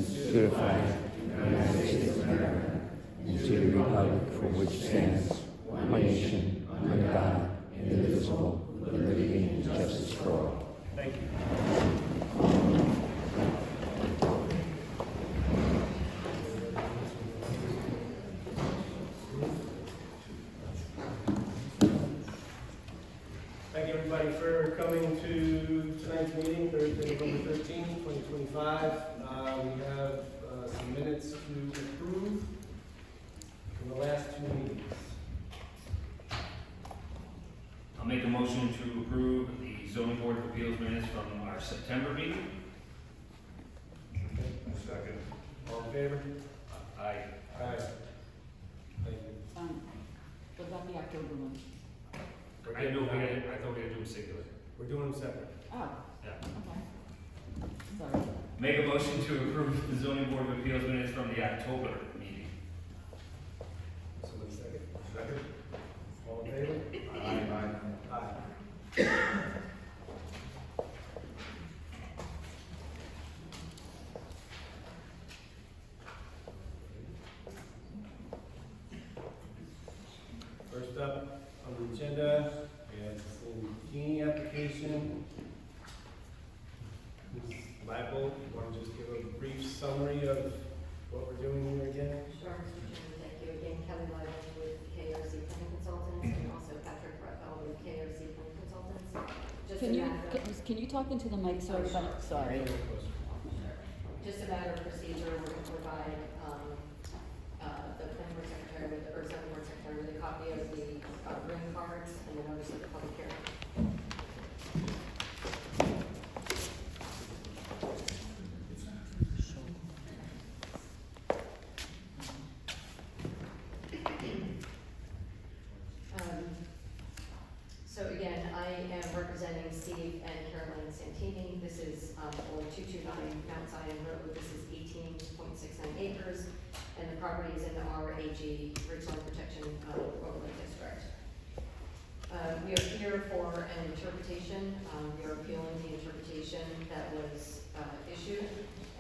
allegiance to the flag of the United States of America and to the republic for which stands one nation, under God, indivisible, with liberty and justice for all. Thank you. Thank you, everybody, for coming to tonight's meeting, Thursday, November 13th, 2025. We have some minutes to approve from the last two meetings. I'll make a motion to approve the zoning board of appeals minutes from our September meeting. Second. All in favor? Aye. Aye. Thank you. What about the October one? I thought we had to do them singular. We're doing them separate. Oh, Yeah. okay. Sorry. Make a motion to approve the zoning board of appeals minutes from the October meeting. Somebody second? Second. All in favor? Aye. Aye. First up on the agenda is the Santini application. Ms. Lible, you want to just give a brief summary of what we're doing here again? Sure, Mr. Chairman, thank you. Again, Kelly Lytle with KOC Planning Consultants and also Patrick Rappel with KOC Planning Consultants. Just Can a you, matter of- can you talk into the mic so everybody, sorry. Just a matter of procedure, we're going to provide the planning board secretary with, or zoning board secretary with a copy of the ring cards and the notice of the public hearing. So again, I am representing Steve and Caroline Santini. This is for 229 Mount Zion Road. This is 18.69 acres, and the property is in the RAG, Ridgeline Protection Overlay District. We are here for an interpretation. We are appealing the interpretation that was issued.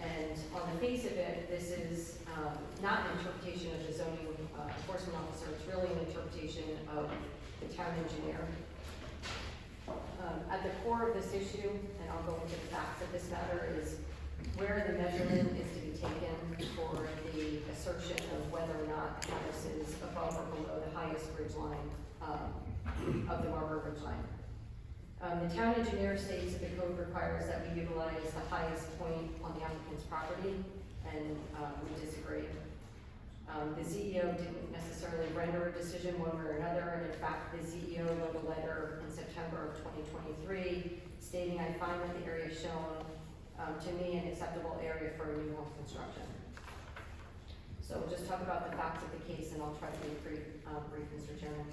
And on the face of it, this is not an interpretation of the zoning enforcement officer. It's really an interpretation of the town engineer. At the core of this issue, and I'll go into the facts of this matter, is where the measurement is to be taken for the assertion of whether or not the house is above or below the highest ridge line of the Marlborough ridge line. The town engineer states that the code requires that we utilize the highest point on the applicant's property, and we disagree. The CEO didn't necessarily render a decision one way or another, and in fact, the CEO wrote a letter in September of 2023 stating, "I find that the area shown to me an acceptable area for a new home construction." So we'll just talk about the facts of the case, and I'll try to be brief, Mr. Chairman.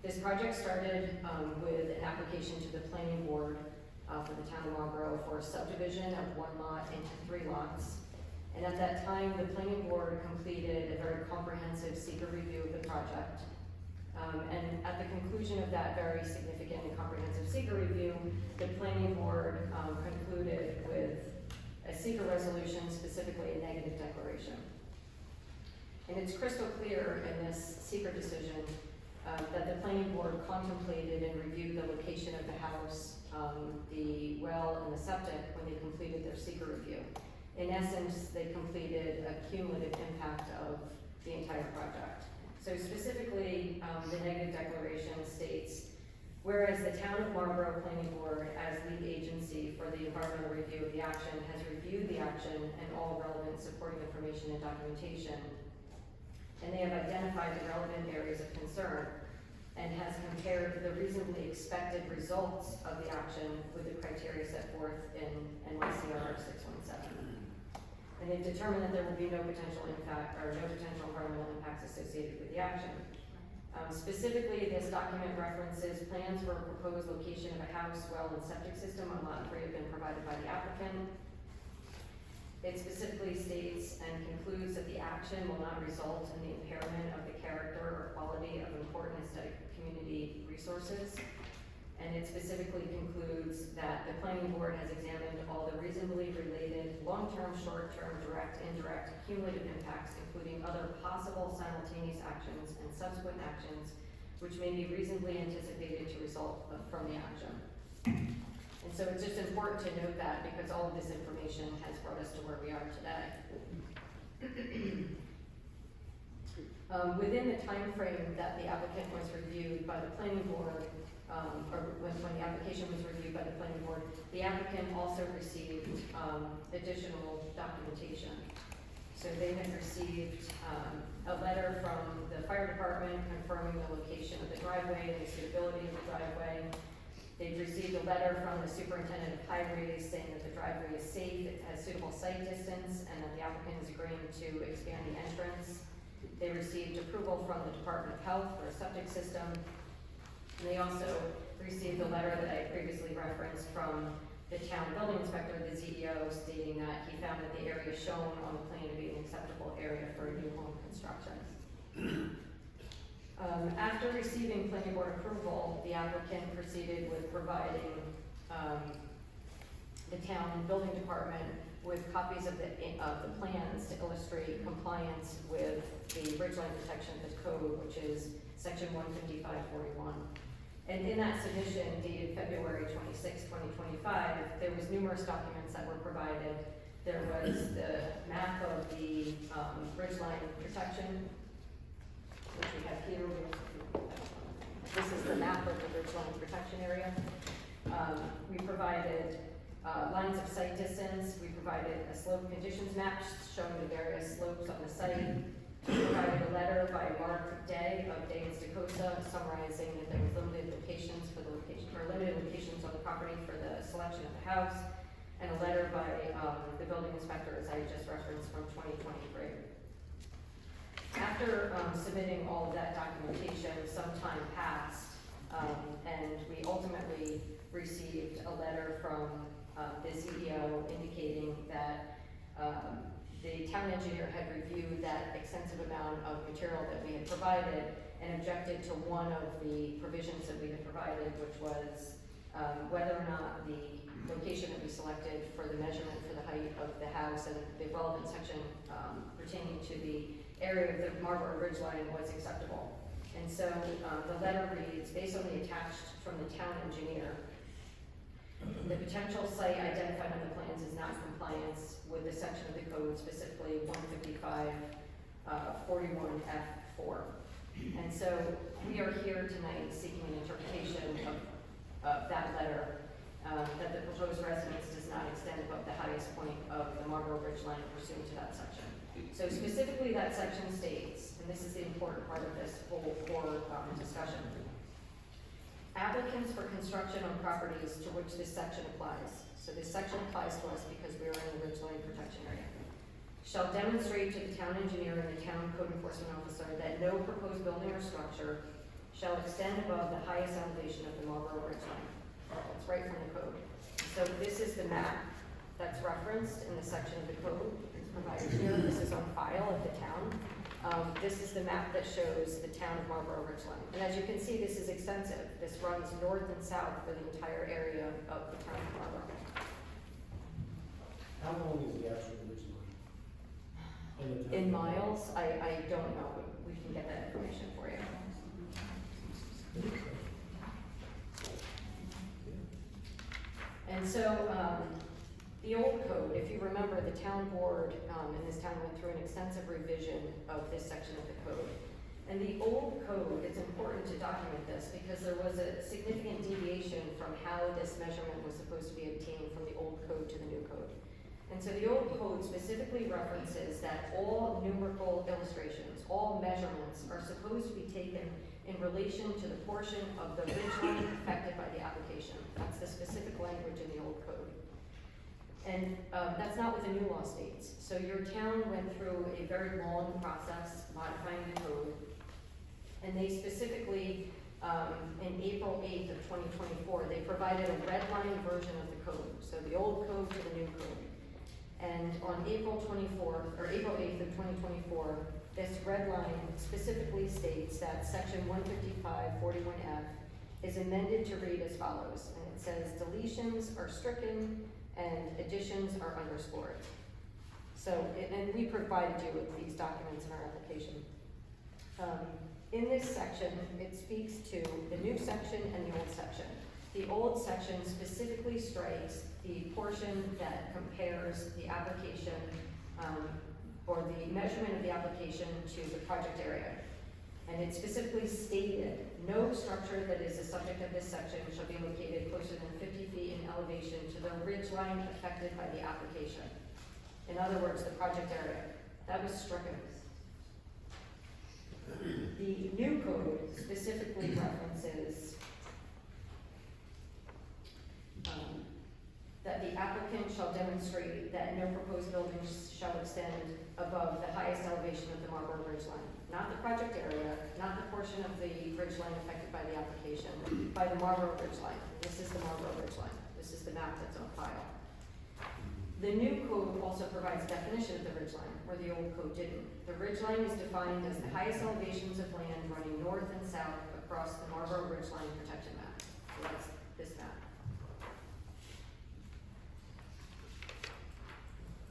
This project started with an application to the planning board for the town of Marlborough for a subdivision of one lot into 3 lots. And at that time, the planning board completed a very comprehensive secret review of the project. And at the conclusion of that very significant and comprehensive secret review, the planning board concluded with a secret resolution, specifically a negative declaration. And it's crystal clear in this secret decision that the planning board contemplated and reviewed the location of the house, the well, and the septic when they completed their secret review. In essence, they completed a cumulative impact of the entire project. So specifically, the negative declaration states, whereas the town of Marlborough Planning Board, as lead agency for the environmental review of the action, has reviewed the action and all relevant supporting information and documentation, and they have identified the relevant areas of concern, and has compared the reasonably expected results of the action with the criteria set forth in NYCR 617. And they've determined that there will be no potential impact or no potential environmental impacts associated with the action. Specifically, this document references plans for a proposed location of a house, well, and septic system on lot 3 have been provided by the applicant. It specifically states and concludes that the action will not result in the impairment of the character or quality of important aesthetic community resources. And it specifically concludes that the planning board has examined all the reasonably related long-term, short-term, direct, indirect, cumulative impacts, including other possible simultaneous actions and subsequent actions which may be reasonably anticipated to result from the action. And so it's just important to note that because all of this information has brought us to where we are today. Within the time frame that the applicant was reviewed by the planning board, or when the application was reviewed by the planning board, the applicant also received additional documentation. So they had received a letter from the fire department confirming the location of the driveway and the suitability of the driveway. They've received a letter from the superintendent of highways saying that the driveway is safe, it has suitable site distance, and that the applicant is agreeing to expand the entrance. They received approval from the Department of Health for a septic system. And they also received a letter that I previously referenced from the town building inspector, the CEO, stating that he found that the area shown on the plan to be an acceptable area for a new home construction. After receiving planning board approval, the applicant proceeded with providing the town building department with copies of the plans to illustrate compliance with the ridgeline protection of the code, which is section 155.41. And in that submission dated February 26, 2025, there was numerous documents that were provided. There was the map of the ridgeline protection, which we have here. This is the map of the ridgeline protection area. We provided lines of sight distance. We provided a slope conditions map showing the various slopes on the site. We provided a letter by Mark Day of Day and Dacosta summarizing that there was limited locations on the property for the selection of the house, and a letter by the building inspector, as I just referenced, from 2023. After submitting all of that documentation, some time passed, and we ultimately received a letter from the CEO indicating that the town engineer had reviewed that extensive amount of material that we had provided and objected to one of the provisions that we had provided, which was whether or not the location that we selected for the measurement for the height of the house and the relevant section pertaining to the area of the Marlborough ridgeline was acceptable. And so the letter reads, based on the attached from the town engineer, the potential site identified on the plans is not in compliance with the section of the code, specifically 155.41F4. And so we are here tonight seeking an interpretation of that letter, that the proposed residence does not extend above the highest point of the Marlborough ridgeline pursuant to that section. So specifically that section states, and this is the important part of this whole core discussion, applicants for construction on properties to which this section applies, so this section applies to us because we are in the ridgeline protection area, shall demonstrate to the town engineer and the town code enforcement officer that no proposed building or structure shall extend above the highest elevation of the Marlborough ridgeline. That's right from the code. So this is the map that's referenced in the section of the code. It's provided here. This is on file at the town. This is the map that shows the town of Marlborough ridgeline. And as you can see, this is extensive. This runs north and south for the entire area of the town of Marlborough. How long is the actual ridgeline? In miles, I don't know, but we can get that information for you. And so, the old code, if you remember, the town board in this town went through an extensive revision of this section of the code. And the old code, it's important to document this because there was a significant deviation from how this measurement was supposed to be obtained from the old code to the new code. And so the old code specifically references that all numerical illustrations, all measurements are supposed to be taken in relation to the portion of the ridgeline affected by the application. That's the specific language in the old code. And that's not what the new law states. So your town went through a very long process modifying the code. And they specifically, in April 8th of 2024, they provided a red line version of the code. So the old code to the new code. And on April 8th of 2024, this red line specifically states that section 155.41F is amended to read as follows. And it says deletions are stricken and additions are underscored. So, and we provided you with these documents in our application. In this section, it speaks to the new section and the old section. The old section specifically strikes the portion that compares the application, or the measurement of the application to the project area. And it specifically stated, no structure that is the subject of this section shall be located closer than 50 feet in elevation to the ridge line affected by the application. In other words, the project area. That was stricken. The new code specifically references that the applicant shall demonstrate that no proposed buildings shall extend above the highest elevation of the Marlborough ridge line. Not the project area, not the portion of the ridge line affected by the application, by the Marlborough ridge line. This is the Marlborough ridge line. This is the map that's on file. The new code also provides definition of the ridge line, where the old code didn't. The ridge line is defined as the highest elevations of land running north and south across the Marlborough ridge line protection map. So that's this map.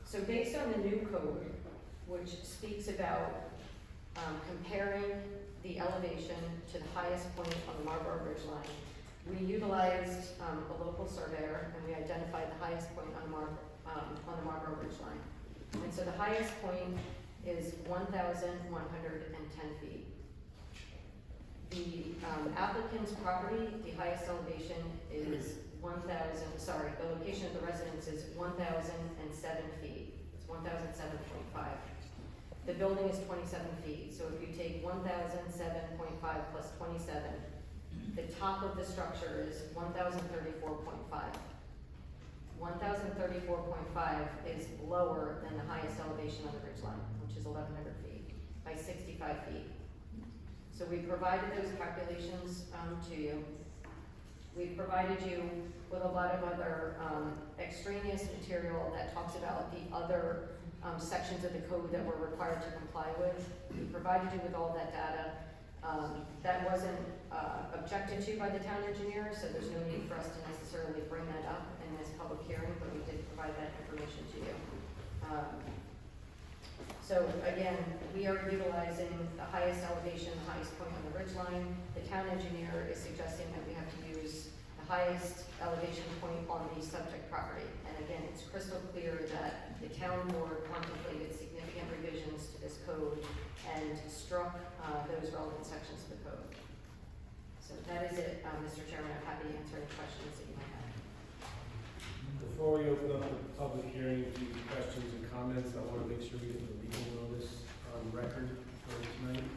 So based on the new code, which speaks about comparing the elevation to the highest point on the Marlborough ridge line, we utilized a local surveyor and we identified the highest point on the Marlborough ridge line. And so the highest point is 1,110 feet. The applicant's property, the highest elevation is the location of the residence is 1,007 feet. It's 1,007.5. The building is 27 feet, so if you take 1,007.5 plus 27, the top of the structure is 1,034.5. 1,034.5 is lower than the highest elevation on the ridge line, which is 1,100 feet by 65 feet. So we provided those calculations to you. We've provided you with a lot of other extraneous material that talks about the other sections of the code that we're required to comply with. We provided you with all that data. That wasn't objected to by the town engineer, so there's no need for us to necessarily bring that up in this public hearing, but we did provide that information to you. So again, we are utilizing the highest elevation, the highest point on the ridge line. The town engineer is suggesting that we have to use the highest elevation point on the subject property. And again, it's crystal clear that the town board contemplated significant revisions to this code and struck those relevant sections of the code. So that is it, Mr. Chairman. I'm happy to answer any questions that you might have. Before we open up the public hearing to questions and comments, I want to make sure we get the legal notice on record for tonight.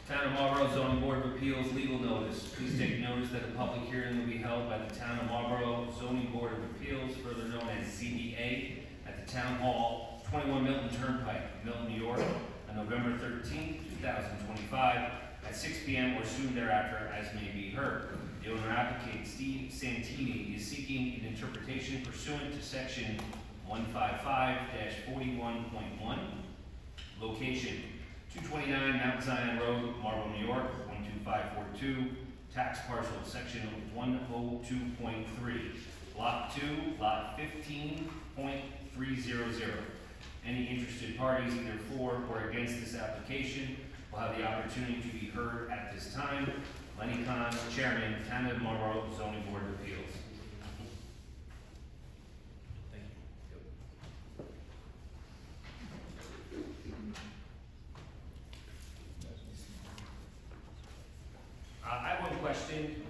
Town of Marlborough Zoning Board of Appeals legal notice. Please take notice that a public hearing will be held by the Town of Marlborough Zoning Board of Appeals, further known as CBA, at the Town Hall, 21 Milton Turnpike, Milton, New York, on November 13th, 2025, at 6 p.m. or soon thereafter, as may be heard. The owner applicant, Steve Santini, is seeking an interpretation pursuant to section 155-41.1. Location: 229 Mount Zion Road, Marlborough, New York, 12542. Tax parcel, section 102.3. Lot 2, lot 15.300. Any interested parties, either for or against this application, will have the opportunity to be heard at this time. Lenny Kahn, Chairman, Town of Marlborough Zoning Board of Appeals. Thank you. I have one question.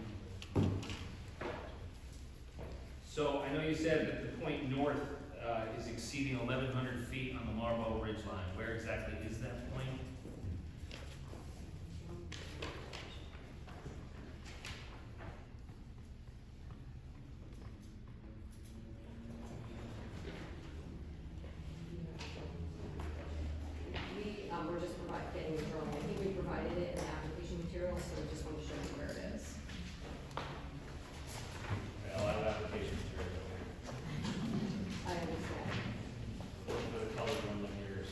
So I know you said that the point north is exceeding 1,100 feet on the Marlborough ridge line. Where exactly is that point? We're just getting the drawing. I think we provided it in the application material, so we just want to show you where it is. I'll have application material. I understand. For the color one of yours.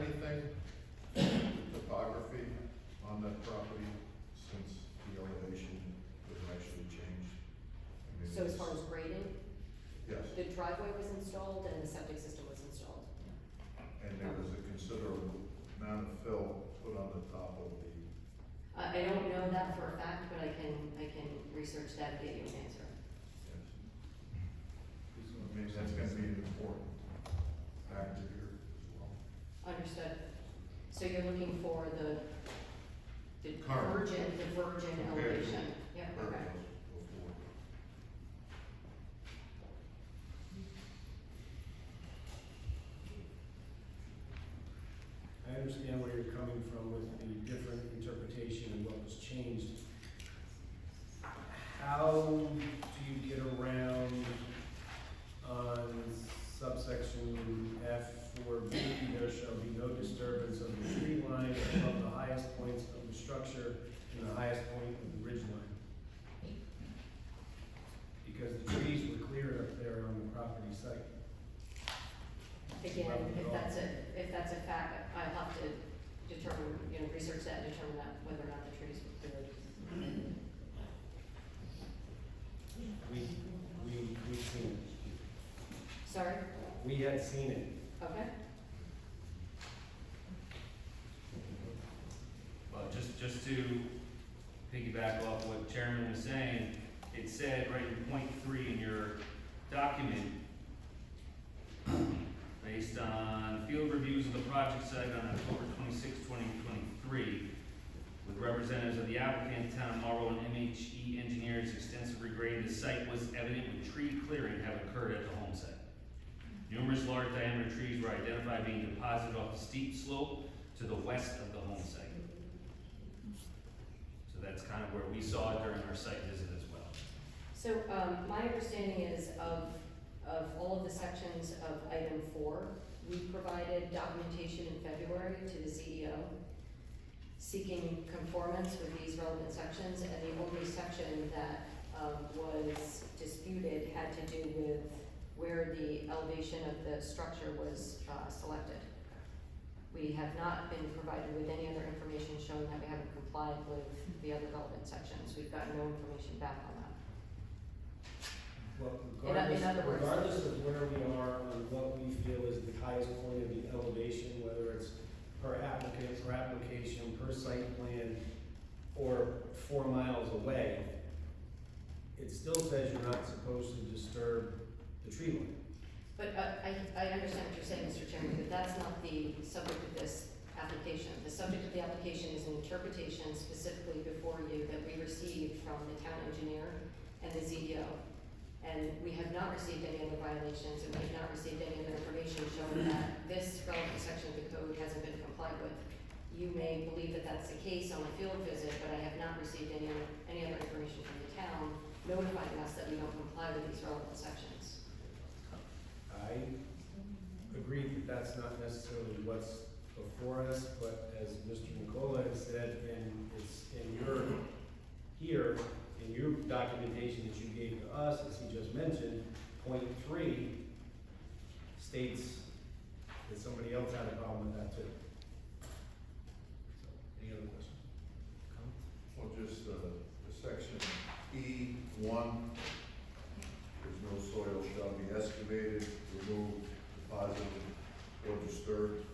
anything, topography on that property since the elevation was actually changed? I mean, So as it's- far as grading, Yes, the driveway was installed and the septic system was installed. and there was a considerable amount of fill put on the top of the, I don't know that for a fact, but I can research that and get you an answer. yes. I mean, that's gonna be an important factor here as well. Understood. So you're looking for the Current. virgin Compared to elevation? Yep, where it okay. was before. I understand where you're coming from with the different interpretation and what was changed. How do you get around on subsection F4B, there shall be no disturbance of the tree line above the highest points of the structure and the highest point of the ridge line? Because the trees were cleared up there on the property site. Again, if that's a fact, I'll have to determine, research that and determine that whether or not the trees were cleared. We've seen it. Sorry? We had seen it. Okay. Well, just to piggyback off what Chairman was saying, it said right in point 3 in your document, based on field reviews of the project site on October 26, 2023, with representatives of the applicant, Town of Marlborough, and MHE engineers extensive regrading the site was evident with tree clearing have occurred at the home site. Numerous large diameter trees were identified being deposited off a steep slope to the west of the home site. So that's kind of where we saw it during our site visit as well. So, my understanding is of all of the sections of item 4, we provided documentation in February to the CEO seeking conformance with these relevant sections, and the only section that was disputed had to do with where the elevation of the structure was selected. We have not been provided with any other information showing that we haven't complied with the other relevant sections. We've got no information back on that. Well, In other words- regardless of where we are on what we feel is the highest point of the elevation, whether it's per applicant, per application, per site plan, or 4 miles away, it still says you're not supposed to disturb the tree line. But I understand what you're saying, Mr. Chairman, but that's not the subject of this application. The subject of the application is an interpretation specifically before you that we received from the town engineer and the CEO. And we have not received any other violations, and we have not received any other information showing that this relevant section of the code hasn't been complied with. You may believe that that's the case on a field visit, but I have not received any other information from the town notifying us that we don't comply with these relevant sections. I agree that that's not necessarily what's before us, but as Mr. Nicola has said, and it's in your documentation that you gave to us, as he just mentioned, point 3 states that somebody else had a problem with that too. So, any other questions? Well, just the section E1, there's no soil shall be excavated, removed, deposited, or disturbed.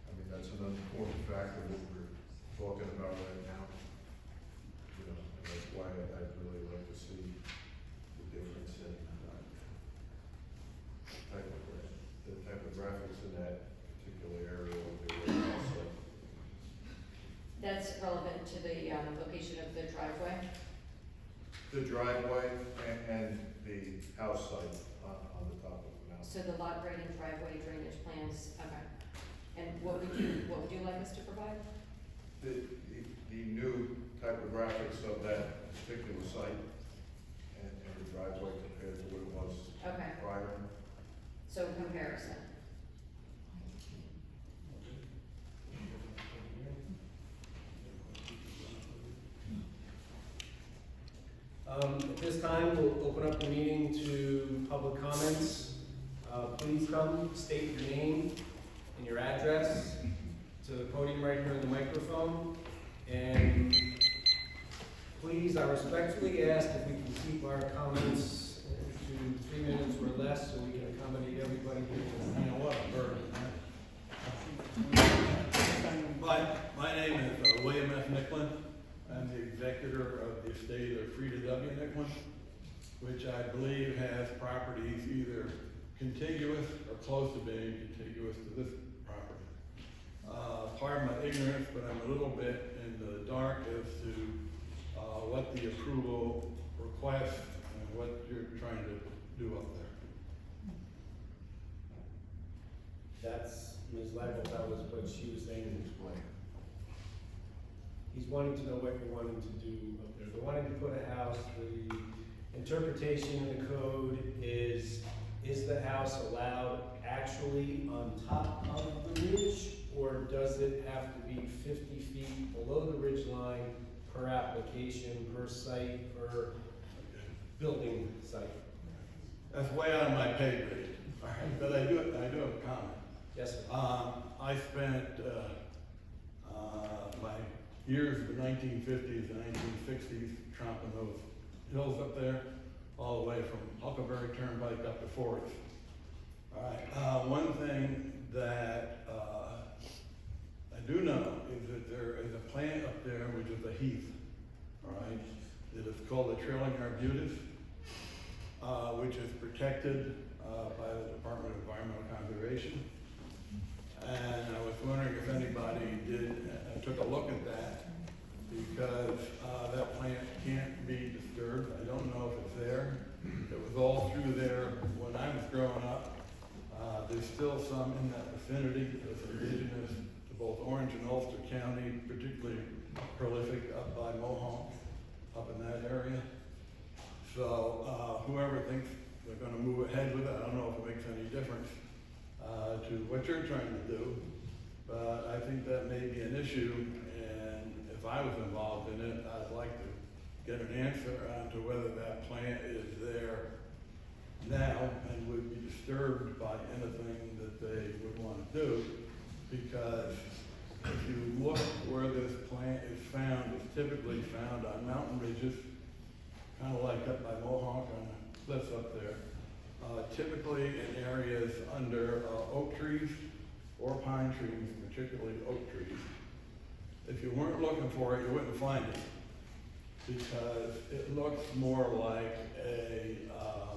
I mean, that's an important factor that we're talking about right now. You know, and that's why I'd really like to see the difference in the type of graphics in that particular area of the warehouse site. That's relevant to the location of the driveway. The driveway and the house site on the top of the mountain. So the lot grading, driveway, drainage plans, okay. And what would you like us to provide? The new typographics of that particular site and the driveway compared to what it was Okay, prior. so comparison. At this time, we'll open up the meeting to public comments. Please come, state your name and your your address to the podium right here in the microphone. And please, I respectfully ask if we can keep our comments to 3 minutes or less so we can accommodate everybody here. You know what, a burden, huh? My name is William F. Nicklin. I'm the executor of the estate of Frida W. Nicklin, which I believe has properties either contiguous or close to being contiguous to this property. Pardon my ignorance, but I'm a little bit in the dark as to what the approval requests and what you're trying to do up there. That's Ms. Leibert, that was what she was saying in his plan. He's wanting to know what you're wanting to do up there. They're wanting to put a house. The interpretation in the code is the house allowed actually on top of the ridge, or does it have to be 50 feet below the ridge line per application, per site, per building site? That's way out of my pay grade, all right, but I do have a comment. Yes, sir. I spent my years of the 1950s and 1960s tromping those hills up there, all the way from Huckleberry Turnpike up to Forest. All right, one thing that I do know is that there is a plant up there which is a heath, all right, that is called the trailing arbutus, which is protected by the Department of Environmental Conservation. And I was wondering if anybody took a look at that, because that plant can't be disturbed. I don't know if it's there. It was all through there when I was growing up. There's still some in that vicinity that's indigenous to both Orange and Ulster County, particularly prolific up by Mohawk, up in that area. So whoever thinks they're going to move ahead with it, I don't know if it makes any difference to what you're trying to do, but I think that may be an issue, and if I was involved in it, I'd like to get an answer on to whether that plant is there now and would be disturbed by anything that they would want to do, because if you look where this plant is found, it's typically found on mountain ridges, kind of like up by Mohawk on the cliffs up there. Typically in areas under oak trees or pine trees, particularly oak trees. If you weren't looking for it, you wouldn't find it, because it looks more like a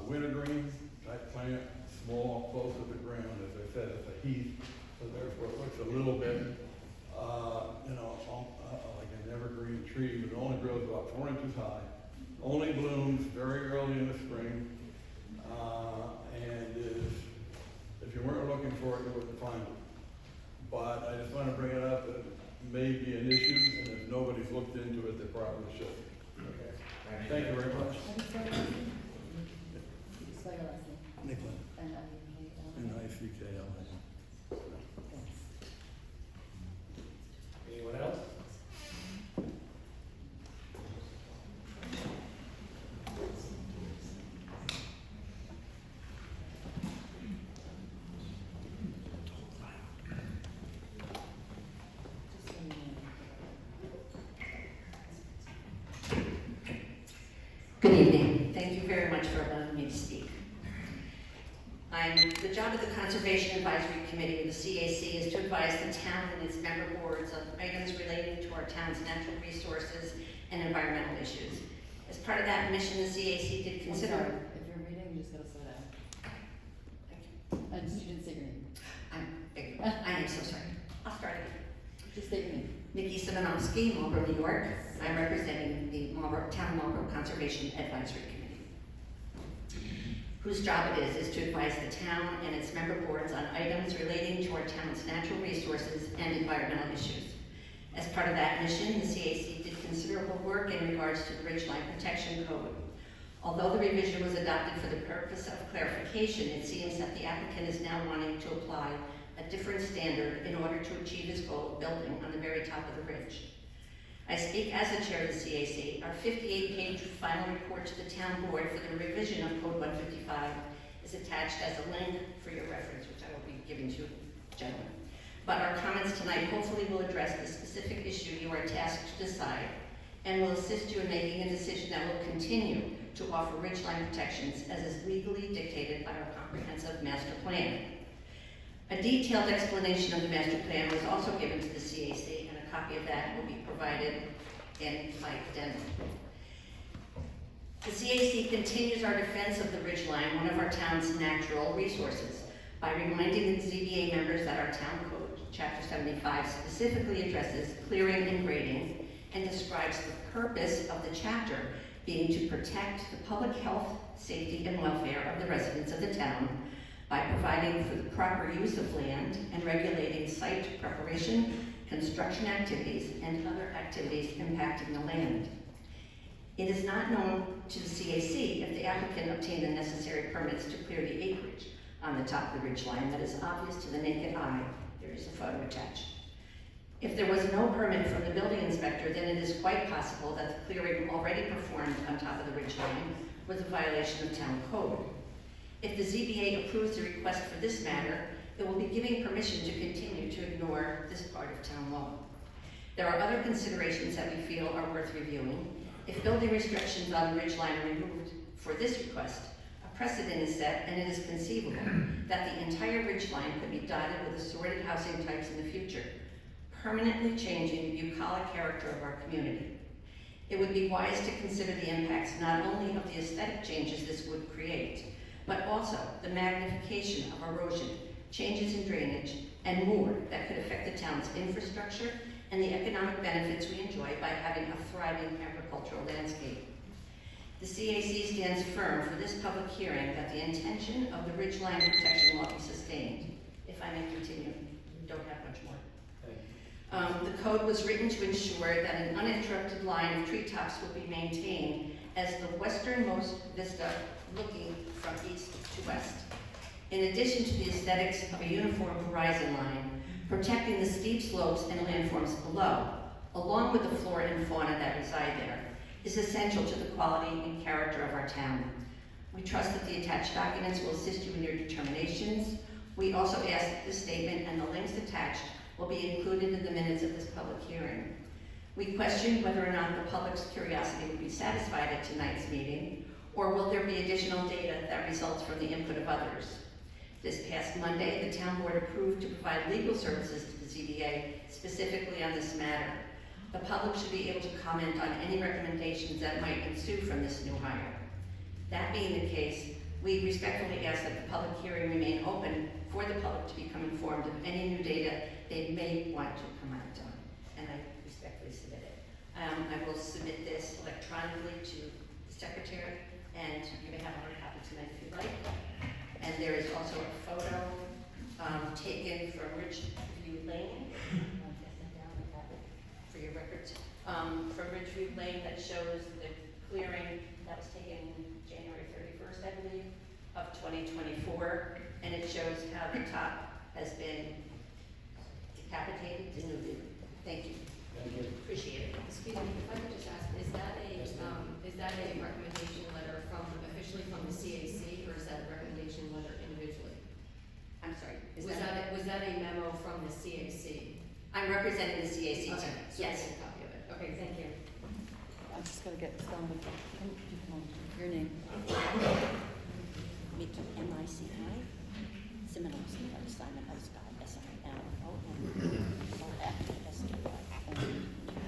wintergreen type plant, small, close to the ground. As I said, it's a heath, so therefore it looks a little bit, like an evergreen tree, but it only grows about 4 inches high. Only blooms very early in the spring. And if you weren't looking for it, you wouldn't find it. But I just want to bring it up that it may be an issue, and if nobody's looked into it, they probably should. Okay. Thank you very much. How do you spell your last name? You spell your last name? Nicklin. N-I-C-K-L-I-N. N-I-C-K-L-I-N. Thanks. Anyone else? Just so you know. Good evening. Thank you very much for allowing me to speak. The job of the Conservation Advisory Committee of the CAC is to advise the town and its member boards on items relating to our town's natural resources and environmental issues. As part of that mission, the CAC did I'm consider... sorry, if you're reading, you just gotta slow down. You didn't say your name. I am so sorry. I'll start again. Just state your name. Nikki Simonovsky, Marlborough, New York. I'm representing the Town Marlborough Conservation Advisory Committee, whose job it is to advise the town and its member boards on items relating to our town's natural resources and environmental issues. As part of that mission, the CAC did considerable work in regards to the Ridgeline Protection Code. Although the revision was adopted for the purpose of clarification, it seems that the applicant is now wanting to apply a different standard in order to achieve his goal of building on the very top of the ridge. I speak as the chair of the CAC. Our 58-page final report to the town board for the revision of Code 155 is attached as a link for your reference, which I will be giving to you, gentlemen. but our comments tonight hopefully will address the specific issue you are tasked to decide and will assist you in making a decision that will continue to offer ridgeline protections as is legally dictated by our comprehensive master plan. A detailed explanation of the master plan was also given to the CAC, and a copy of that will be provided in my addendum. The CAC continues our defense of the ridgeline, one of our town's natural resources, by reminding the ZBA members that our town code, Chapter 75, specifically addresses clearing and grading and describes the purpose of the chapter being to protect the public health, safety, and welfare of the residents of the town by providing for the proper use of land and regulating site preparation, construction activities, and other activities impacting the land. It is not known to the CAC if the applicant obtained the necessary permits to clear the acreage on the top of the ridgeline that is obvious to the naked eye. There is a photo attached. If there was no permit from the building inspector, then it is quite possible that the clearing already performed on top of the ridgeline was a violation of town code. If the ZBA approves the request for this matter, it will be giving permission to continue to ignore this part of town law. There are other considerations that we feel are worth reviewing. If building restrictions on the ridgeline are removed for this request, a precedent is set, and it is conceivable that the entire ridgeline could be dotted with assorted housing types in the future, permanently changing the bucolic character of our community. It would be wise to consider the impacts not only of the aesthetic changes this would create, but also the magnification of erosion, changes in drainage, and more that could affect the town's infrastructure and the economic benefits we enjoy by having a thriving agricultural landscape. The CAC stands firm for this public hearing that the intention of the ridgeline protection law be sustained. If I may continue, don't have much more. The code was written to ensure that an uninterrupted line of treetops will be maintained as the westernmost vista looking from east to west. In addition to the aesthetics of a uniform horizon line, protecting the steep slopes and landforms below, along with the flora and fauna that reside there, is essential to the quality and character of our town. We trust that the attached documents will assist you in your determinations. We also ask that this statement and the links attached will be included in the minutes of this public hearing. We question whether or not the public's curiosity will be satisfied at tonight's meeting, or will there be additional data that results from the input of others. This past Monday, the town board approved to provide legal services to the ZBA specifically on this matter. The public should be able to comment on any recommendations that might ensue from this new hire. That being the case, we respectfully ask that the public hearing remain open for the public to become informed of any new data they may want to comment on, and I respectfully submit it. I will submit this electronically to the secretary, and you may have another copy tonight if you'd like. And there is also a photo taken from Ridgeview Lane. I'll get that down and have it for your records. From Ridgeview Lane that shows the clearing that was taken January 31st, I believe, of 2024. And it shows how the top has been decapitated, denuded. Thank you. Thank you. Appreciate it. Excuse me, if I could just ask, is that a recommendation letter from, officially from the CAC, or is that a recommendation letter individually? I'm sorry. Was that a memo from the CAC? I'm representing the CAC Okay, tonight. so Yes. a copy of it. Okay, thank you. I'm just gonna get spelled with, your name. M-I-C-I, Seminoles, Simon Oscar, S-I-L-O-N-O-F-S-T-Y. Thank you. Yeah.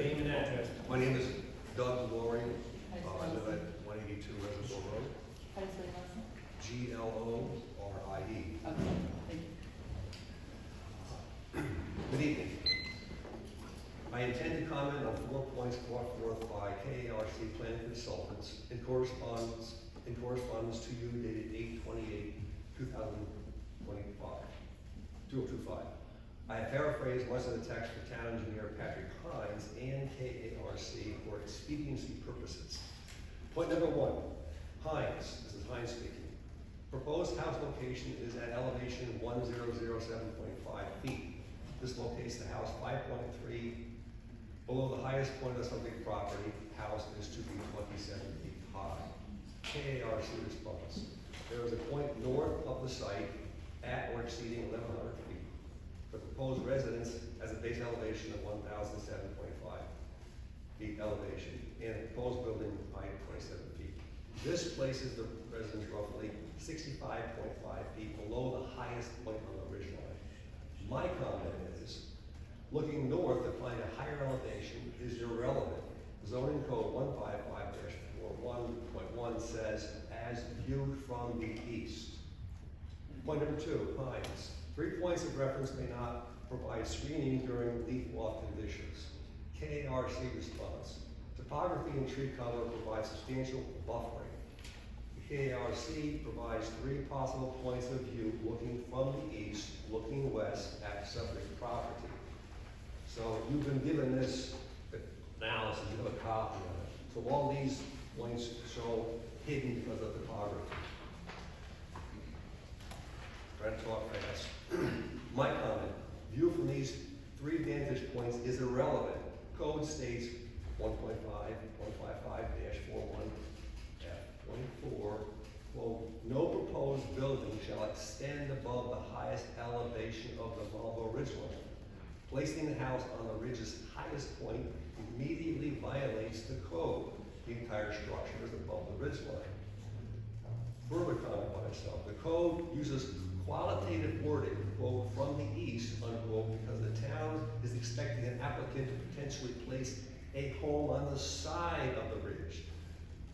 Name and address. My name is Doug Laurie. I live at 182 Reservoir Road. How do you spell your last name? Glorie. Okay, thank you. Good evening. I intend to comment on 4 points brought forth by KARC Plan Consultants in correspondence to you dated 8/28/2025. I have paraphrased much of the text for Town Engineer Patrick Hines and KARC for expediency purposes. Point number 1, Hines, this is Hines speaking. Proposed house location is at elevation 1007.5 feet. This locates the house 5.3 below the highest point of the subject property. House is to be 27 feet high. KARC response. There is a point north of the site at or exceeding 1,100 feet. The proposed residence has a base elevation of 1,007.5 feet elevation and a proposed building height of 27 feet. This places the residence roughly 65.5 feet below the highest point on the ridge line. My comment is, looking north to find a higher elevation is irrelevant. Zoning code 155-41.1 says, as viewed from the east. Point number 2, Hines. 3 points of reference may not provide screening during leaf-off conditions. KARC response. Topography and tree cover provide substantial buffering. KARC provides 3 possible points of view looking from the east, looking west at subject property. So you've been given this analysis, you have a copy of it. So all these points show hidden because of topography. Try to talk fast. My comment, view from these 3 vantage points is irrelevant. Code states 1.5.55-41F24, quote, no proposed building shall extend above the highest elevation of the Marlborough ridgeline. Placing the house on the ridge's highest point immediately violates the code. The entire structure is above the ridgeline. Further comment by myself, the code uses qualitative wording, quote, from the east, unquote, because the town is expecting an applicant to potentially place a home on the side of the ridge.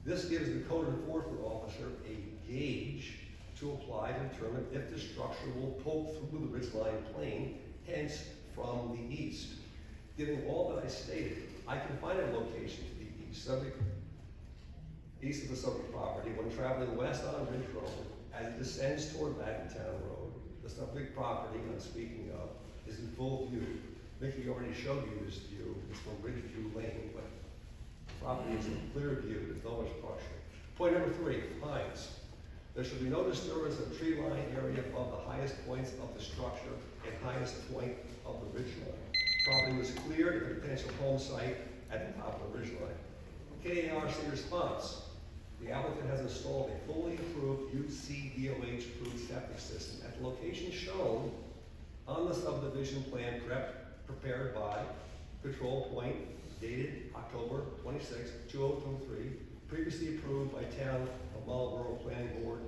This gives the code enforcement officer a gauge to apply to determine if the structure will poke through the ridgeline plane, hence from the east. Given all that I stated, I can find a location to the east of the subject property when traveling west on Ridge Road. As it descends toward Town Road, the subject property I'm speaking of is in full view. Mickey already showed you this view. It's from Ridgeview Lane, but the property is in clear view. There's no obstruction. Point number 3, Hines. There should be no disturbance of tree line area above the highest points of the structure and highest point of the ridge line. Property was cleared at the potential home site at the top of the ridge line. KARC response. The applicant has installed a fully approved UCDOH approved septic system at the location shown on the subdivision plan prepared by Control Point, dated October 26, 2023, previously approved by Town of Marlborough Planning Board,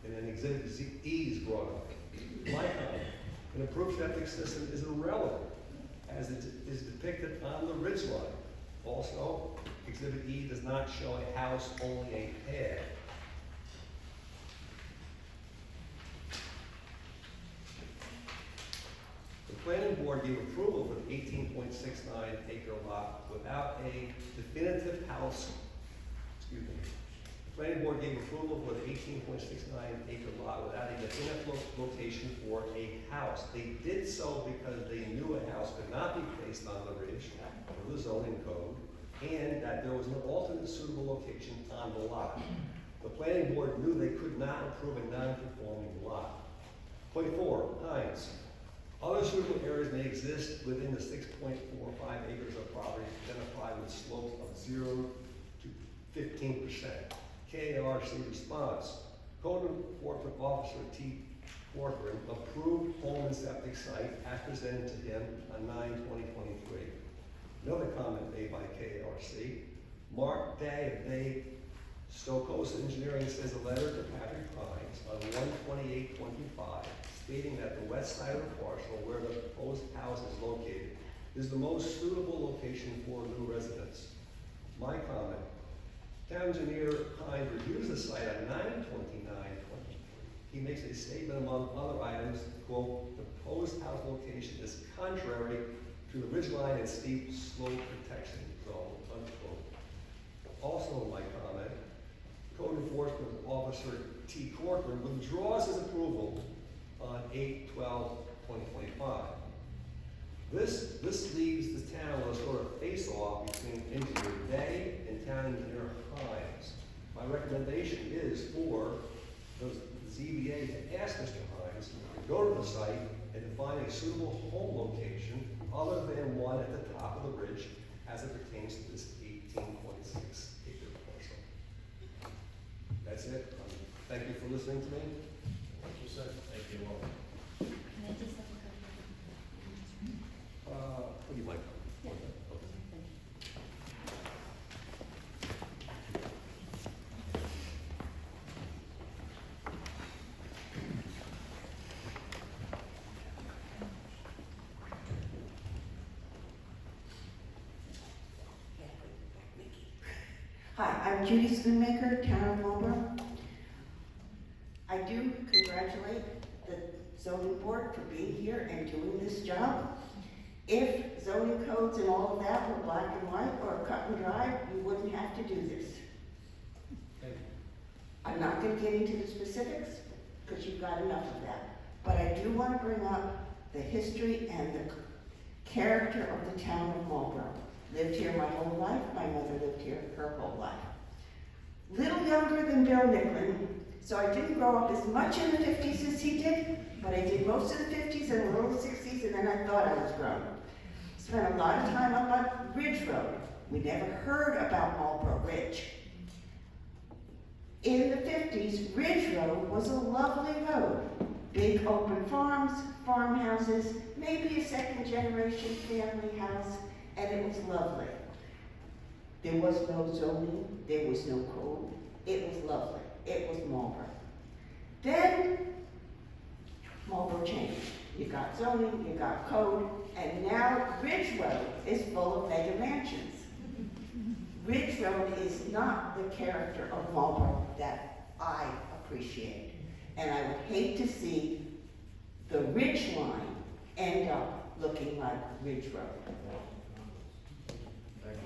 and then Exhibit E is brought up. My comment, an approved septic system is irrelevant as it is depicted on the ridge line. Also, Exhibit E does not show a house, only a pad. The planning board gave approval for the 18.69 acre lot without a definitive house, excuse me. The planning board gave approval for the 18.69 acre lot without a definitive location for a house. They did so because they knew a house could not be placed on the ridge for the zoning code, and that there was an alternate suitable location on the lot. The planning board knew they could not approve a non-conforming lot. Point 4, Hines. Other suitable areas may exist within the 6.45 acres of property identified with slopes of 0 to 15%. KARC response. Code Enforcement Officer T. Corcoran approved home and septic site as presented to him on 9/20/23. Another comment made by KARC. Mark Day of Day Stokos Engineering sends a letter to Patrick Hines on 1/28/25 stating that the west side of the parcel where the proposed house is located is the most suitable location for new residents. My comment, Town Engineer Hines reviews the site on 9/29/23. He makes a statement among other items, quote, the proposed house location is contrary to the ridgeline and steep slope protection zone, unquote. Also in my comment, Code Enforcement Officer T. Corcoran withdraws his approval on 8/12/2025. This leaves the town with a sort of face-off between Engineer Day and Town Engineer Hines. My recommendation is for the ZBA to ask Mr. Hines to go to the site and to find a suitable home location other than one at the top of the ridge as it pertains to this 18.6 acre parcel. That's it. Thank you for listening to me. Thank you, sir. Thank you all. Can I just have a copy? What do you like? Yeah. Okay. Thank you. Hi, I'm Judy Schoonmaker, Town of Marlborough. I do congratulate the zoning board for being here and doing this job. If zoning codes and all of that were black and white or cut and dry, you wouldn't have to do this. Thank you. I'm not gonna get into the specifics, because you've got enough of that. But I do want to bring up the history and the character of the town of Marlborough. Lived here my whole life, my mother lived here her whole life. Little younger than Bill Nicklin, so I didn't grow up as much in the 50s as he did, but I did most of the 50s and the early 60s, and then I thought I was grown. Spent a lot of time up on Ridge Road. We never heard about Marlborough Ridge. In the 50s, Ridge Road was a lovely road. Big open farms, farmhouses, maybe a second generation family house, and it was lovely. There was no zoning, there was no code. It was lovely. It was Marlborough. Then Marlborough changed. You got zoning, you got code, and now Ridge Road is full of mega mansions. Ridge Road is not the character of Marlborough that I appreciate. And I would hate to see the ridge line end up looking like Ridge Road. Thank you.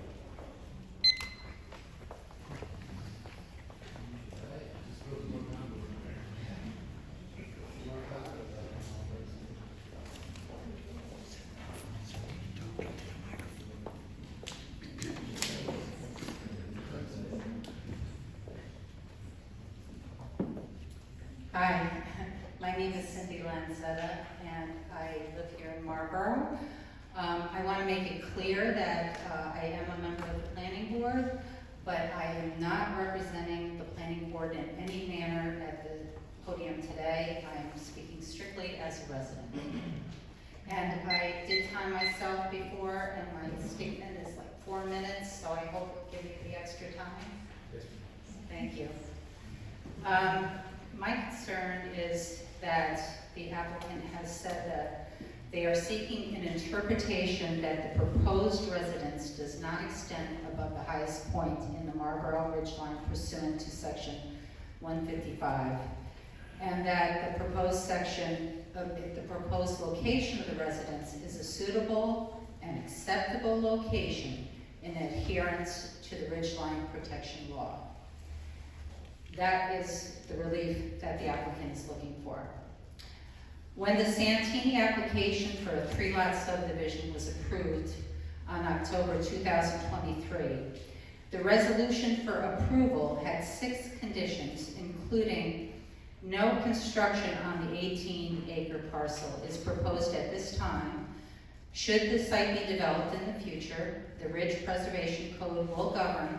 Hi, my name is Cindy Lanzetta, and I live here in Marlborough. I want to make it clear that I am a member of the planning board, but I am not representing the planning board in any manner at the podium today. I am speaking strictly as a resident. And I did time myself before, and my statement is like 4 minutes, so I hope it'll give you the extra time. Thank you. My concern is that the applicant has said that they are seeking an interpretation that the proposed residence does not extend above the highest point in the Marlborough ridgeline pursuant to section 155, and that the proposed location of the residence is a suitable and acceptable location in adherence to the ridgeline protection law. That is the relief that the applicant is looking for. When the Santini application for a 3-lot subdivision was approved on October 2023, the resolution for approval had 6 conditions, including no construction on the 18-acre parcel is proposed at this time. Should the site be developed in the future, the Ridge Preservation Code will govern.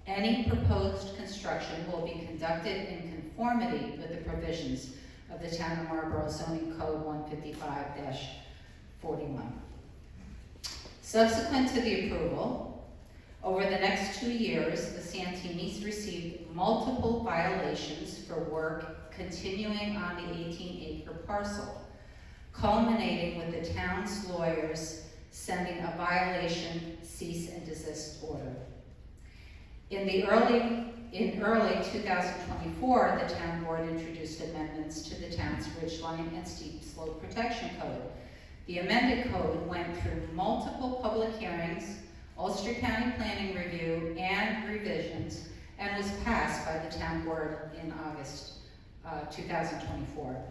Any proposed construction will be conducted in conformity with the provisions of the Town of Marlborough Zoning Code 155-41. Subsequent to the approval, over the next 2 years, the Santinis received multiple violations for work continuing on the 18-acre parcel, culminating with the town's lawyers sending a violation cease and desist order. In early 2024, the town board introduced amendments to the town's ridgeline and steep slope protection code. The amended code went through multiple public hearings, Ulster County Planning Review, and revisions, and was passed by the town board in August 2024.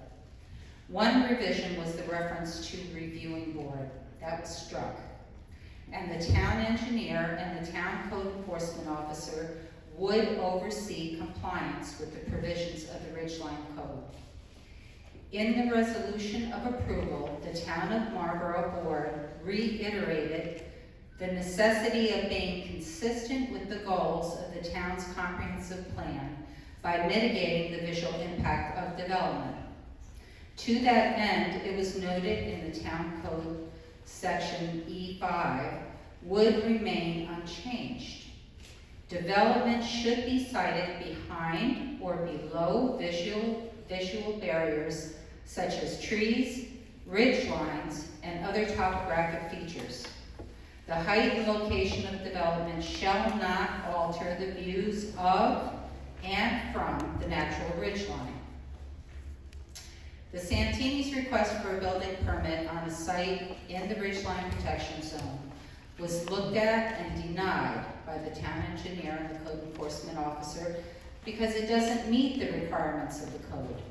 One revision was the reference to reviewing board. That was struck. And the town engineer and the town code enforcement officer would oversee compliance with the provisions of the Ridgeline Code. In the resolution of approval, the Town of Marlborough Board reiterated the necessity of being consistent with the goals of the town's comprehensive plan by mitigating the visual impact of development. To that end, it was noted in the Town Code Section E5 would remain unchanged. Development should be sited behind or below visual barriers such as trees, ridge lines, and other topographic features. The height and location of development shall not alter the views of and from the natural ridge line. The Santini's request for a building permit on a site in the ridgeline protection zone was looked at and denied by the town engineer and the code enforcement officer because it doesn't meet the requirements of the code.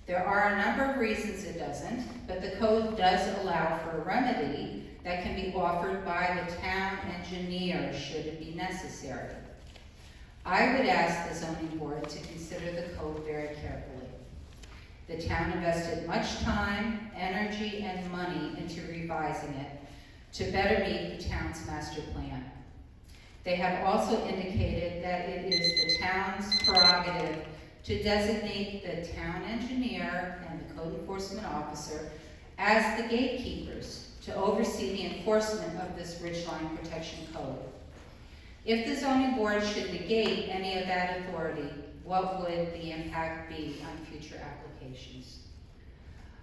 There are a number of reasons it doesn't, but the code does allow for a remedy that can be offered by the town engineer should it be necessary. I would ask the zoning board to consider the code very carefully. The town invested much time, energy, and money into revising it to better meet the town's master plan. They have also indicated that it is the town's prerogative to designate the town engineer and the code enforcement officer as the gatekeepers to oversee the enforcement of this ridgeline protection code. If the zoning board should negate any of that authority, what would the impact be on future applications?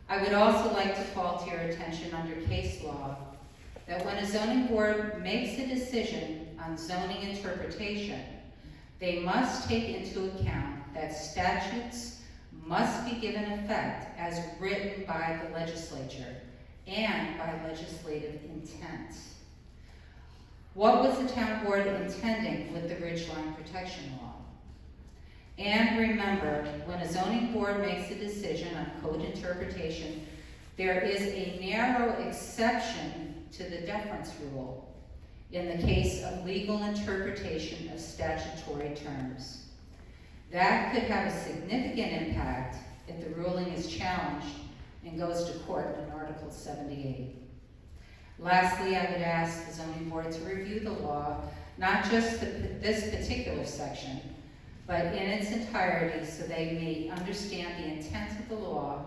I would also like to call to your attention under case law that when a zoning board makes a decision on zoning interpretation, they must take into account that statutes must be given effect as written by the legislature and by legislative intent. What was the town board intending with the ridgeline protection law? And remember, when a zoning board makes a decision on code interpretation, there is a narrow exception to the deference rule in the case of legal interpretation of statutory terms. That could have a significant impact if the ruling is challenged and goes to court in Article 78. Lastly, I would ask the zoning board to review the law, not just this particular section, but in its entirety so they may understand the intent of the law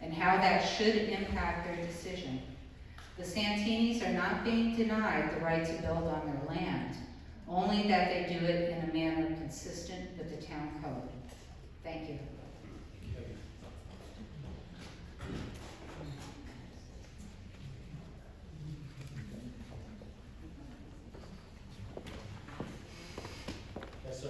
and how that should impact their decision. The Santinis are not being denied the right to build on their land, only that they do it in a manner consistent with the town code. Thank you. Yes, sir.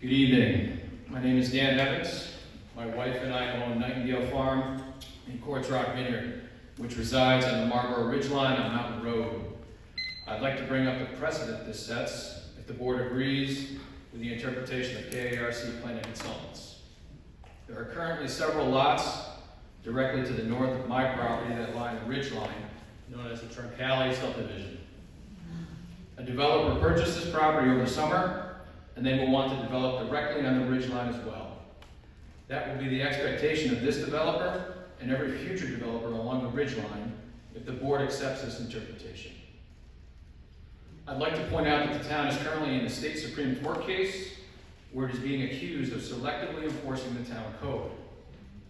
Good evening. My name is Dan Evans. My wife and I own Nightingale Farm in Quartz Rock Vineyard, which resides on the Marlborough Ridgeline on Mountain Road. I'd like to bring up the precedent this sets, if the board agrees with the interpretation of KARC Planning Consultants. There are currently several lots directly to the north of my property that line the ridgeline, known as the Troncalli subdivision. A developer purchased this property over the summer, and they will want to develop directly on the ridgeline as well. That will be the expectation of this developer and every future developer along the ridgeline if the board accepts this interpretation. I'd like to point out that the town is currently in a state Supreme Court case where it is being accused of selectively enforcing the town code.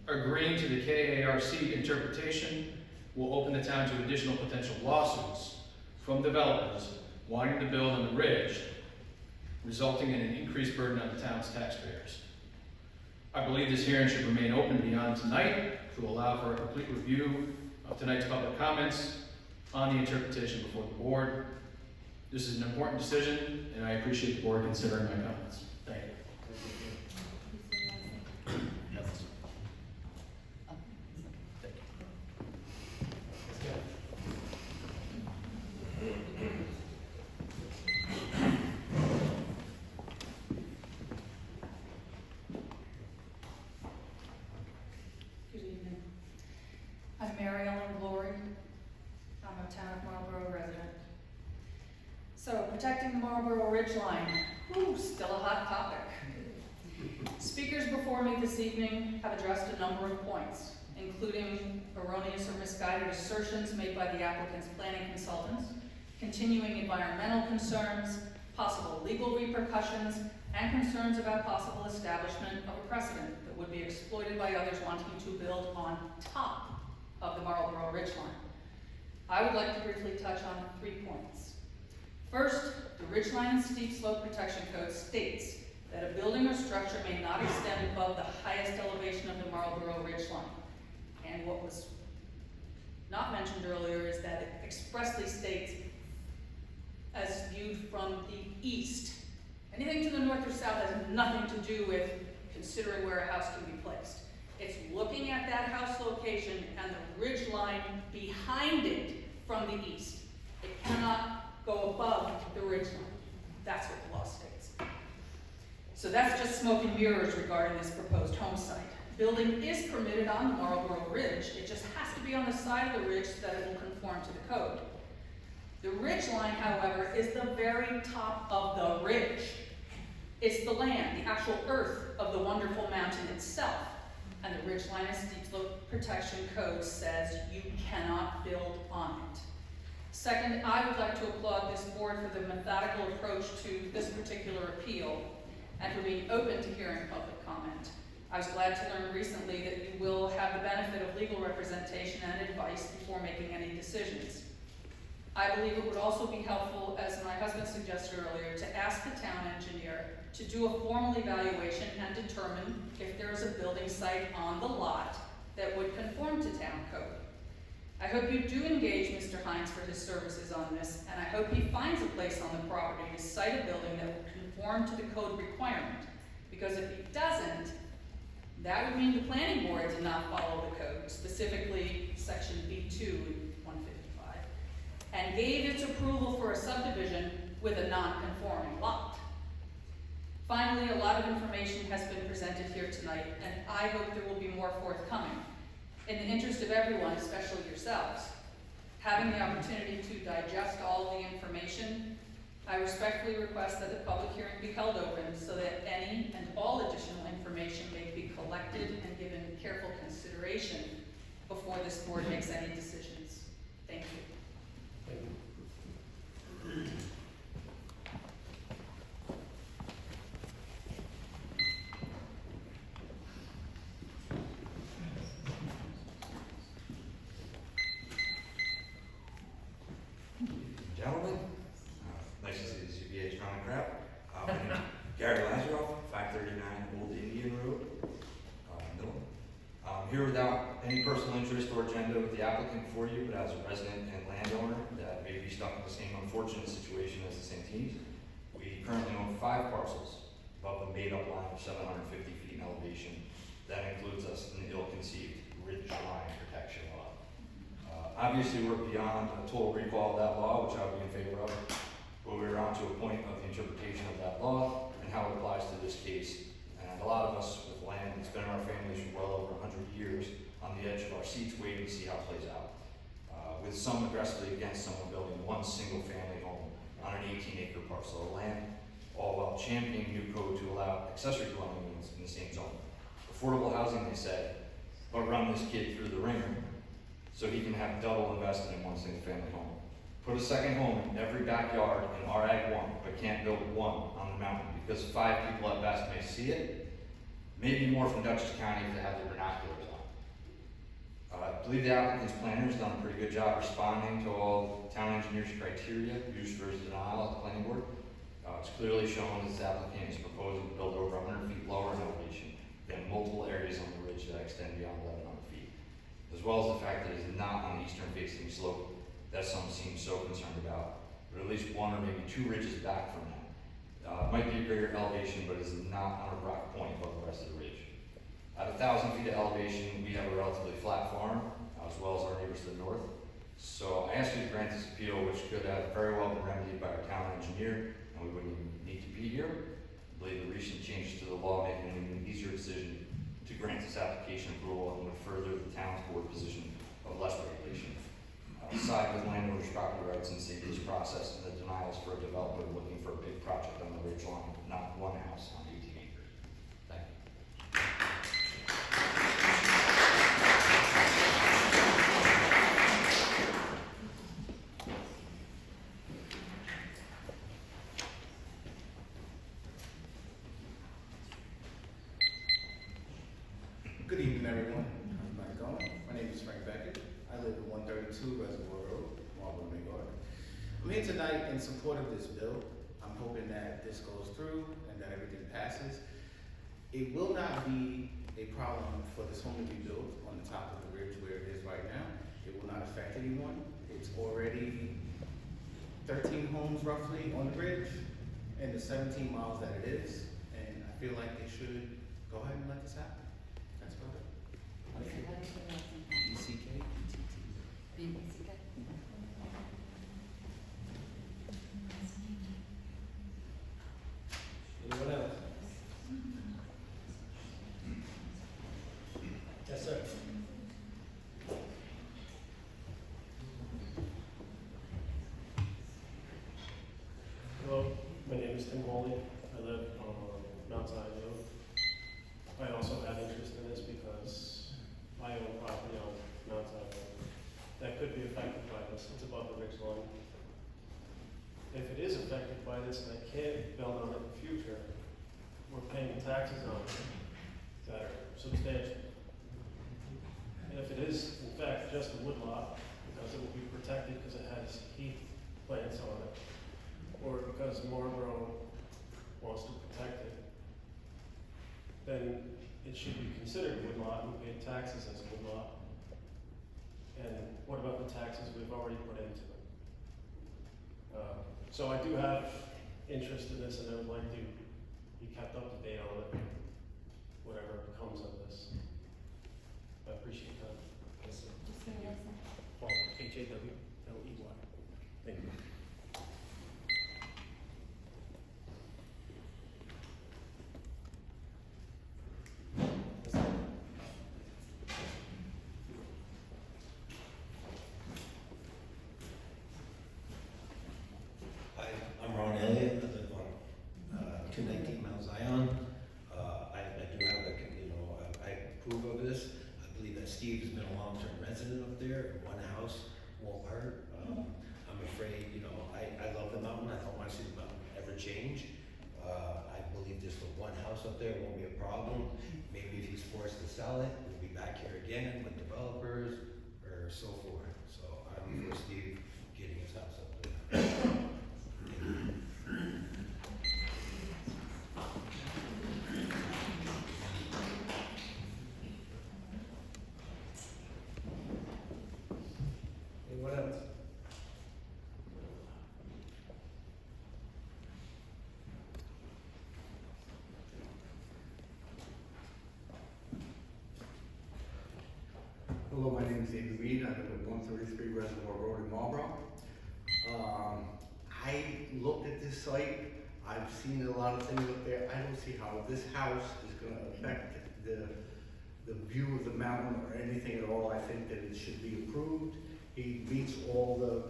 Agreeing to the KARC interpretation will open the town to additional potential lawsuits from developers wanting to build on the ridge, resulting in an increased burden on the town's taxpayers. I believe this hearing should remain open beyond tonight to allow for a complete review of tonight's public comments on the interpretation before the board. This is an important decision, and I appreciate the board considering my comments. Thank you. protecting the Marlborough Ridgeline. Ooh, still a hot topic. Speakers before me this evening have addressed a number of points, including erroneous or misguided assertions made by the applicant's planning consultants, continuing environmental concerns, possible legal repercussions, and concerns about possible establishment of a precedent that would be exploited by others wanting to build on top of the Marlborough Ridgeline. I would like to briefly touch on 3 points. First, the Ridgeline and Steep Slope Protection Code states that a building or structure may not extend above the highest elevation of the Marlborough Ridgeline. And what was not mentioned earlier is that it expressly states as viewed from the east. Anything to the north or south has nothing to do with considering where a house can be placed. It's looking at that house location and the ridge line behind it from the east. It cannot go above the ridge line. That's what the law states. So that's just smoke and mirrors regarding this proposed home site. Building is permitted on the Marlborough Ridge. It just has to be on the side of the ridge so that it will conform to the code. The ridge line, however, is the very top of the ridge. It's the land, the actual earth of the wonderful mountain itself. And the Ridgeline and Steep Slope Protection Code says you cannot build on it. Second, I would like to applaud this board for the methodical approach to this particular appeal and for being open to hearing public comment. I was glad to learn recently that you will have the benefit of legal representation and advice before making any decisions. I believe it would also be helpful, as my husband suggested earlier, to ask the town engineer to do a formal evaluation and determine if there is a building site on the lot that would conform to town code. I hope you do engage Mr. Hines for his services on this, and I hope he finds a place on the property to site a building that will conform to the code requirement. Because if he doesn't, that would mean the planning board did not follow the code, specifically section B2 in 155, and gave its approval for a subdivision with a non-conforming lot. Finally, a lot of information has been presented here tonight, and I hope there will be more forthcoming. In the interest of everyone, especially yourselves, having the opportunity to digest all of the information, I respectfully request that the public hearing be held open so that any and all additional information may be collected and given careful consideration before this board makes any decisions. Thank you. Thank you. Gentlemen, nice to see the CBA strong crowd. Gary Lazaroff, 539 Old Indian Road, Milton. I'm here without any personal interest or agenda with the applicant for you, but as a resident and landowner that may be stuck in the same unfortunate situation as the Santinis. We currently own 5 parcels above the made-up line of 750 feet in elevation. That includes us in the ill-conceived ridge line protection law. Obviously, we're beyond a total recall of that law, which I would be in favor of, but we're on to a point of the interpretation of that law and how it applies to this case. And a lot of us with land that's been in our families for well over 100 years on the edge of our seats waiting to see how it plays out. With some aggressively against someone building one single family home on an 18-acre parcel of land, all while championing new code to allow accessory dwelling units in the same zone. Affordable housing, they said, but run this kid through the ringer so he can have double invested in one single family home. Put a second home in every backyard in our Ag 1, but can't build one on the mountain because 5 people at best may see it, maybe more from Dutchess County if they have their binoculars on. I believe the applicant's planner has done a pretty good job responding to all the town engineer's criteria used for his denial at the planning board. It's clearly shown that this applicant is proposing to build over 100 feet lower in elevation than multiple areas on the ridge that extend beyond 1,100 feet, as well as the fact that it is not on the eastern facing slope that some seem so concerned about, but at least 1 or maybe 2 ridges back from that. It might be a greater elevation, but it is not on a rock point above the rest of the ridge. At 1,000 feet of elevation, we have a relatively flat farm, as well as our neighbors to the north. So I ask you to grant this appeal, which could have very well been remedied by our town engineer, and we wouldn't even need to be here. I believe the recent changes to the law make it an even easier decision to grant this application approval and would further the town's board position of less regulation. Side with landowners' property rights and save this process and the denial house for a developer looking for a big project on the ridge line, not one house on 18 acres. Thank you. Good evening, everyone. How's it going? My name is Frank Beckett. I live at 132 Reservoir Road, Marlborough, New York. I'm here tonight in support of this bill. I'm hoping that this goes through and that everything passes. It will not be a problem for this home to be built on the top of the ridge where it is right now. It will not affect anyone. It's already 13 homes roughly on the ridge and the 17 miles that it is. And I feel like they should go ahead and let this happen. That's about it. How do you say your last name? ECK. B-E-C-K? Anyone else? Yes, sir. Hello, my name is Tim Woolley. I live on Mount Zion Road. I also have interest in this because I own property on Mount Zion Road that could be affected by this. It's above the ridge line. If it is affected by this and I can't build on it in the future, we're paying taxes on it that are substantial. And if it is, in fact, just a wood lot, because it will be protected because it has heath plants on it, or because Marlborough wants to protect it, then it should be considered a wood lot and pay taxes as a wood lot. And what about the taxes we've already put into it? So I do have interest in this and I would like to be kept up to date on it, whatever comes of this. I appreciate that. Yes, sir. Just say your last name. Paul, H-A-W-L-E-Y. Thank you. Yes, sir. Hi, I'm Ron Elliott. I live on 219 Mount Zion. I do have I approve of this. I believe that Steve has been a long-term resident up there. One house won't hurt. I'm afraid, I love the mountain. I don't want to see the mountain ever change. I believe just the one house up there won't be a problem. Maybe if he's forced to sell it, we'll be back here again with developers or so forth. So I'm for Steve getting his house up there. Anyone else? Hello, my name is David Reed. I live at 133 Reservoir Road in Marlborough. I looked at this site. I've seen a lot of things up there. I don't see how this house is going to affect the view of the mountain or anything at all. I think that it should be approved. He meets all the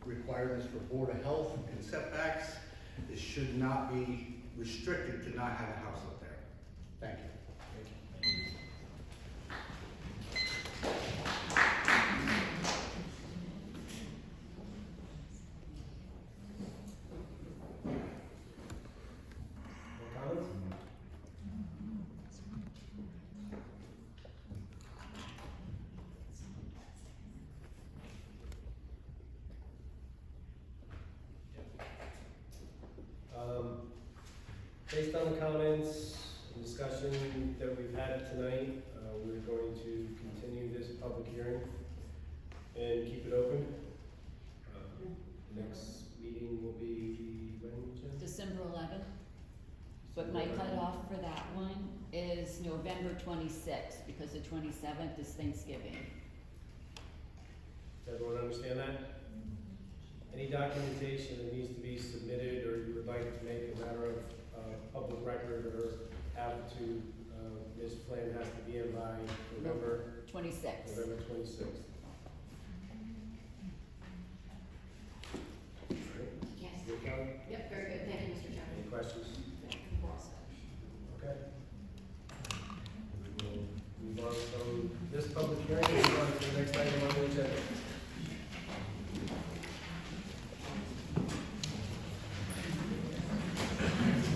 requirements for Board of Health and setbacks. It should not be restricted to not have a house up there. Thank you. More comments? Based on the comments and discussion that we've had tonight, we're going to continue this public hearing and keep it open. Next meeting will be when, Jen? December 11th, but my cutoff for that one is November 26th, because the 27th is Thanksgiving. Does everyone understand that? Any documentation that needs to be submitted or you would like to make a matter of public record or have to, this plan has to be in by November 26th. November 26th.